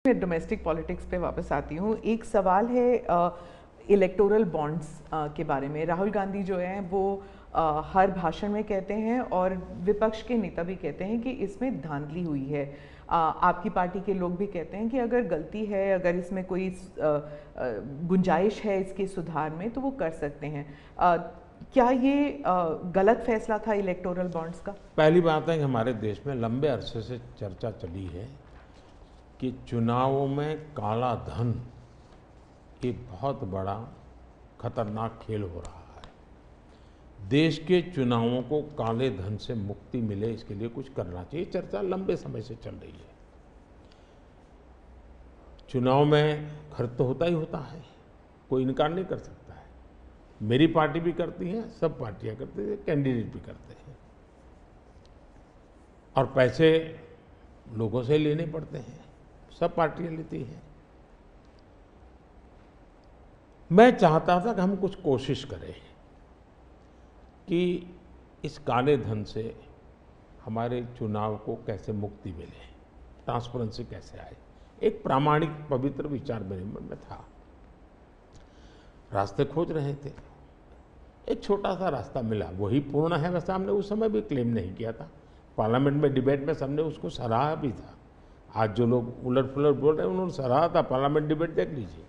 मैं domestic politics पे वापस आती हूँ। एक सवाल है इलेक्टोरल बॉन्ड्स के बारे में। राहुल गांधी जो हैं वो हर भाषण में कहते हैं और विपक्ष के नेता भी कहते हैं कि इसमें धांधली हुई है। आपकी पार्टी के लोग भी कहते हैं कि अगर गलती है, अगर इसमें कोई गुंजाइश है इसके सुधार में तो वो कर सकते हैं। क्या ये गलत फैसला था इलेक्टोरल बॉन्ड्स का? पहली बात है कि हमारे देश में लंबे अरसे से चर्चा चली है कि चुनावों में काला धन एक बहुत बड़ा खतरनाक खेल हो रहा है। देश के चुनावों को काले धन से मुक्ति मिले, इसके लिए कुछ करना चाहिए। चर्चा लंबे समय से चल रही है। चुनाव में खर्च तो होता ही होता है, कोई इनकार नहीं कर सकता है। मेरी पार्टी भी करती है, सब पार्टियां करती है, कैंडिडेट भी करते हैं और पैसे लोगों से लेने पड़ते हैं, सब पार्टियां लेती हैं। मैं चाहता था कि हम कुछ कोशिश करें कि इस काले धन से हमारे चुनाव को कैसे मुक्ति मिले, ट्रांसपेरेंसी कैसे आए। एक प्रामाणिक पवित्र विचार मेरे मन में था। रास्ते खोज रहे थे, एक छोटा सा रास्ता मिला, वही पूर्ण है। वैसे हमने उस समय भी क्लेम नहीं किया था, पार्लियामेंट में डिबेट में सबने उसको सराहा भी था। आज जो लोग उलट पुलट बोल रहे हैं उन्होंने सराहा था, पार्लियामेंट डिबेट देख लीजिए।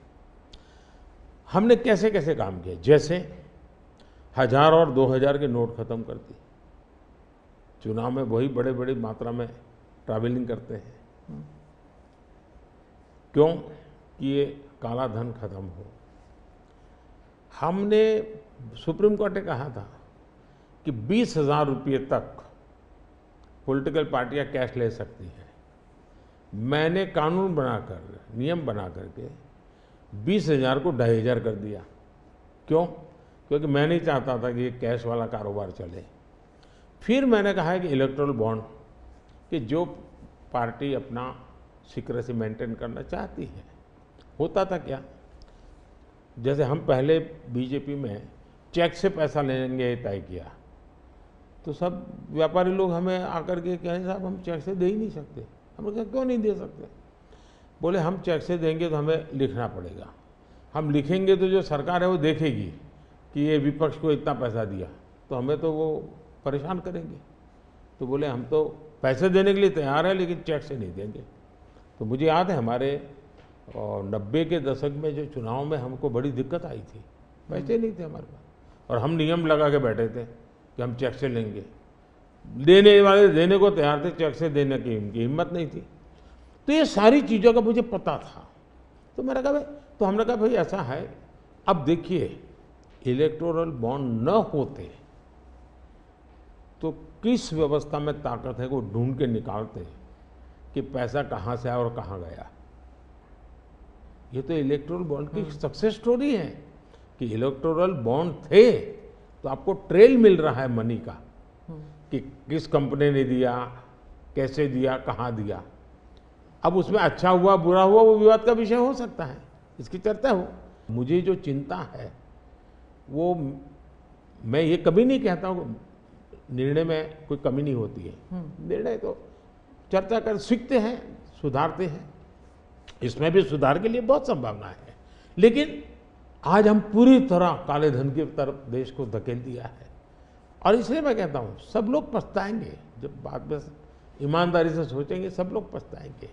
हमने कैसे कैसे काम किया, जैसे 1000 और 2000 के नोट खत्म कर दिए। चुनाव में वही बड़े बड़ी मात्रा में ट्रैवलिंग करते हैं, क्यों कि ये काला धन खत्म हो। हमने सुप्रीम कोर्ट ने कहा था कि 20,000 रुपये तक पॉलिटिकल पार्टियां कैश ले सकती हैं। मैंने कानून बनाकर, नियम बना करके 20,000 को 2,500 कर दिया। क्यों? क्योंकि मैं नहीं चाहता था कि ये कैश वाला कारोबार चले। फिर मैंने कहा है कि इलेक्टोरल बॉन्ड, कि जो पार्टी अपना सीक्रेसी मेंटेन करना चाहती है। होता था क्या, जैसे हम पहले बीजेपी में चेक से पैसा लेंगे तय किया, तो सब व्यापारी लोग हमें आकर के कहें साहब हम चेक से दे ही नहीं सकते। हमने कहा क्यों नहीं दे सकते? बोले हम चेक से देंगे तो हमें लिखना पड़ेगा, हम लिखेंगे तो जो सरकार है वो देखेगी कि ये विपक्ष को इतना पैसा दिया, तो हमें तो वो परेशान करेंगे। तो बोले हम तो पैसे देने के लिए तैयार है लेकिन चेक से नहीं देंगे। तो मुझे याद है हमारे 90 के दशक में जो चुनाव में हमको बड़ी दिक्कत आई थी, पैसे नहीं थे हमारे पास और हम नियम लगा के बैठे थे कि हम चेक से लेंगे। देने वाले देने को तैयार थे, चेक से देने की उनकी हिम्मत नहीं थी। तो ये सारी चीज़ों का मुझे पता था। तो मैंने कहा भाई, तो हमने कहा भाई ऐसा है, अब देखिए इलेक्टोरल बॉन्ड न होते तो किस व्यवस्था में ताकत है वो ढूंढ के निकालते कि पैसा कहाँ से आया और कहाँ गया। ये तो इलेक्टोरल बॉन्ड की सक्सेस स्टोरी है कि इलेक्टोरल बॉन्ड थे तो आपको ट्रेल मिल रहा है मनी का, कि किस कंपनी ने दिया, कैसे दिया, कहाँ दिया। अब उसमें अच्छा हुआ बुरा हुआ वो विवाद का विषय हो सकता है, इसकी चर्चा हो। मुझे जो चिंता है वो, मैं ये कभी नहीं कहता हूँ निर्णय में कोई कमी नहीं होती है। निर्णय तो चर्चा कर सीखते हैं, सुधारते हैं। इसमें भी सुधार के लिए बहुत संभावना है, लेकिन आज हम पूरी तरह काले धन की तरफ देश को धकेल दिया है। और इसलिए मैं कहता हूँ सब लोग पछताएंगे, जब बाद में ईमानदारी से सोचेंगे सब लोग पछताएंगे।